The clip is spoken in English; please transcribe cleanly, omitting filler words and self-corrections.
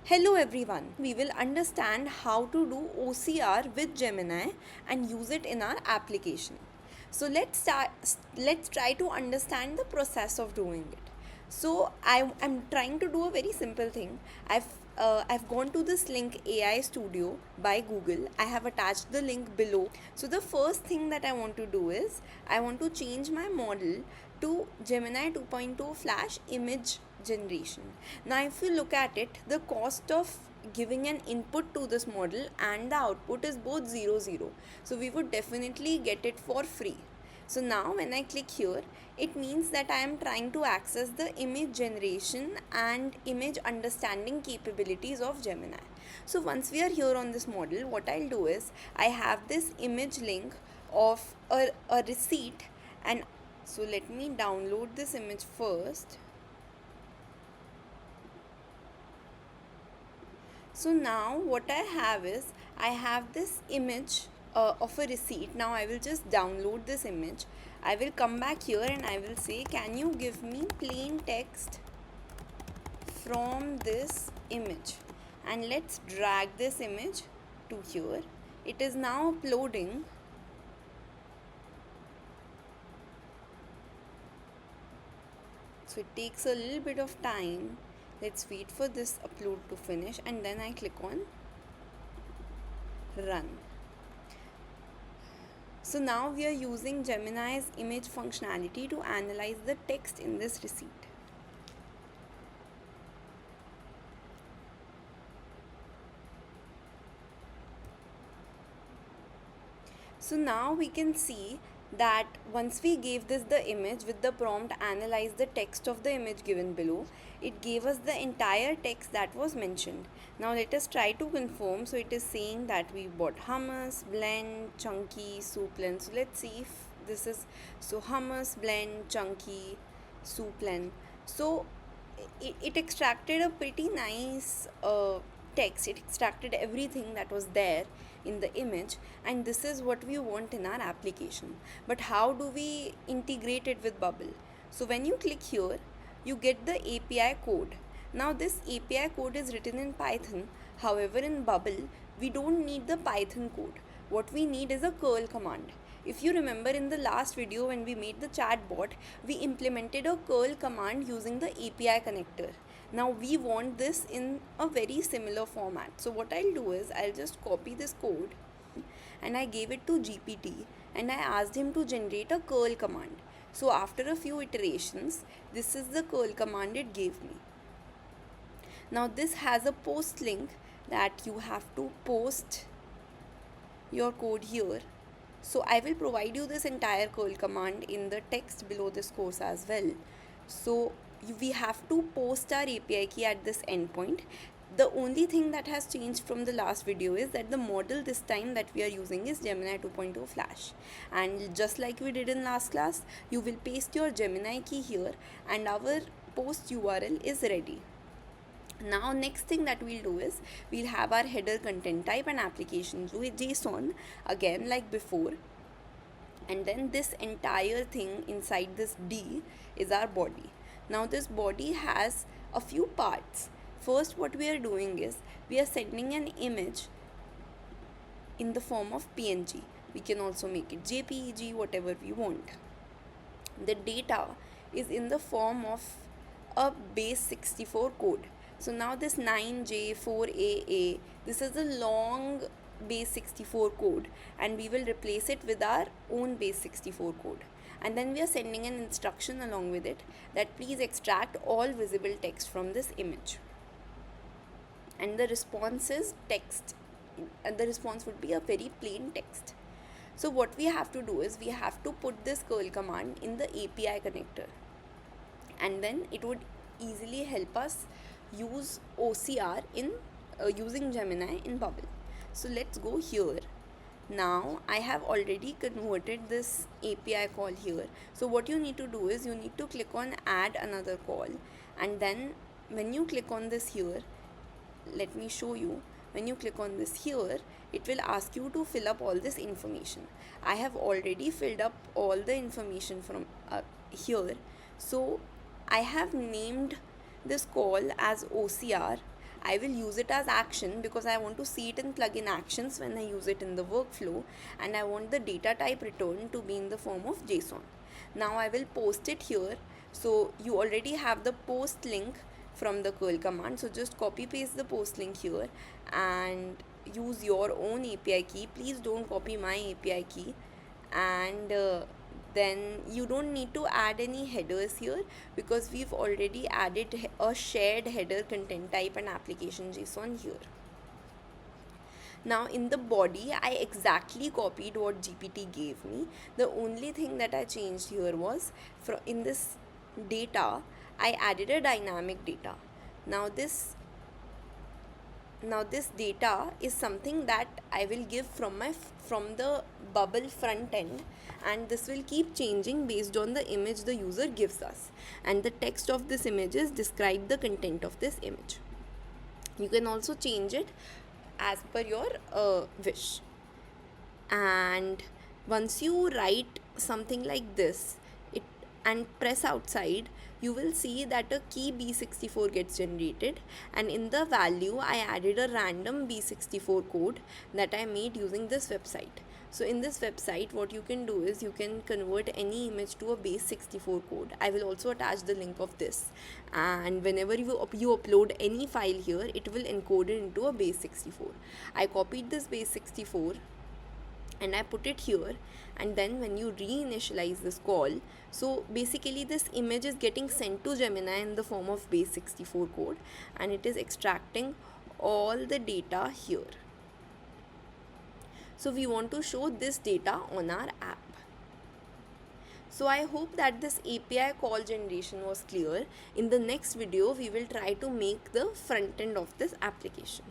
Hello everyone, we will understand how to do OCR with Gemini and use it in our application. So let's try to understand the process of doing it. So I'm trying to do a very simple thing. I've gone to this link AI Studio by Google. I have attached the link below. So the first thing that I want to do is I want to change my model to Gemini 2.0 Flash image generation. Now if you look at it, the cost of giving an input to this model and the output is both 0 0. So we would definitely get it for free. So now when I click here, it means that I am trying to access the image generation and image understanding capabilities of Gemini. So once we are here on this model, what I'll do is I have this image link of a receipt, and so let me download this image first. So now what I have is I have this image of a receipt. Now I will just download this image. I will come back here and I will say, can you give me plain text from this image? And let's drag this image to here. It is now uploading. So it takes a little bit of time. Let's wait for this upload to finish and then I click on run. So now we are using Gemini's image functionality to analyze the text in this receipt. So now we can see that once we gave this the image with the prompt analyze the text of the image given below, it gave us the entire text that was mentioned. Now let us try to confirm. So it is saying that we bought hummus, blend, chunky, soup blend. So let's see if this is, so hummus, blend, chunky, soup blend. So it extracted a pretty nice text. It extracted everything that was there in the image, and this is what we want in our application. But how do we integrate it with Bubble? So when you click here, you get the API code. Now this API code is written in Python. However, in Bubble we don't need the Python code. What we need is a curl command. If you remember in the last video when we made the chatbot, we implemented a curl command using the API connector. Now we want this in a very similar format. So what I'll do is I'll just copy this code and I gave it to GPT and I asked him to generate a curl command. So after a few iterations, this is the curl command it gave me. Now this has a post link that you have to post your code here. So I will provide you this entire curl command in the text below this course as well. So we have to post our API key at this endpoint. The only thing that has changed from the last video is that the model this time that we are using is Gemini 2.0 Flash. And just like we did in last class, you will paste your Gemini key here and our post URL is ready. Now next thing that we'll do is we'll have our header content type and application JSON again like before, and then this entire thing inside this D is our body. Now this body has a few parts. First, what we are doing is we are sending an image in the form of PNG. We can also make it JPEG, whatever we want. The data is in the form of a base 64 code. So now this 9J4AA, this is a long base 64 code and we will replace it with our own base 64 code. And then we are sending an instruction along with it that please extract all visible text from this image. And the response is text, and the response would be a very plain text. So what we have to do is we have to put this curl command in the API connector, and then it would easily help us use OCR in using Gemini in Bubble. So let's go here. Now I have already converted this API call here. So what you need to do is you need to click on add another call, and then when you click on this here, let me show you. When you click on this here, it will ask you to fill up all this information. I have already filled up all the information from here. So I have named this call as OCR. I will use it as action because I want to see it in plugin actions when I use it in the workflow, and I want the data type returned to be in the form of JSON. Now I will post it here. So you already have the post link from the curl command, so just copy paste the post link here and use your own API key. Please don't copy my API key. And then you don't need to add any headers here because we've already added a shared header content type and application JSON here. Now in the body, I exactly copied what GPT gave me. The only thing that I changed here was in this data, I added a dynamic data. Now this data is something that I will give from the bubble front end, and this will keep changing based on the image the user gives us, and the text of this image is describe the content of this image. You can also change it as per your wish. And once you write something like this and press outside, you will see that a key B64 gets generated, and in the value I added a random B64 code that I made using this website. So in this website, what you can do is you can convert any image to a base 64 code. I will also attach the link of this, and whenever you upload any file here, it will encode it into a base 64. I copied this base 64 and I put it here, and then when you reinitialize this call, so basically this image is getting sent to Gemini in the form of base 64 code, and it is extracting all the data here. So we want to show this data on our app. So I hope that this API call generation was clear. In the next video, we will try to make the front end of this application.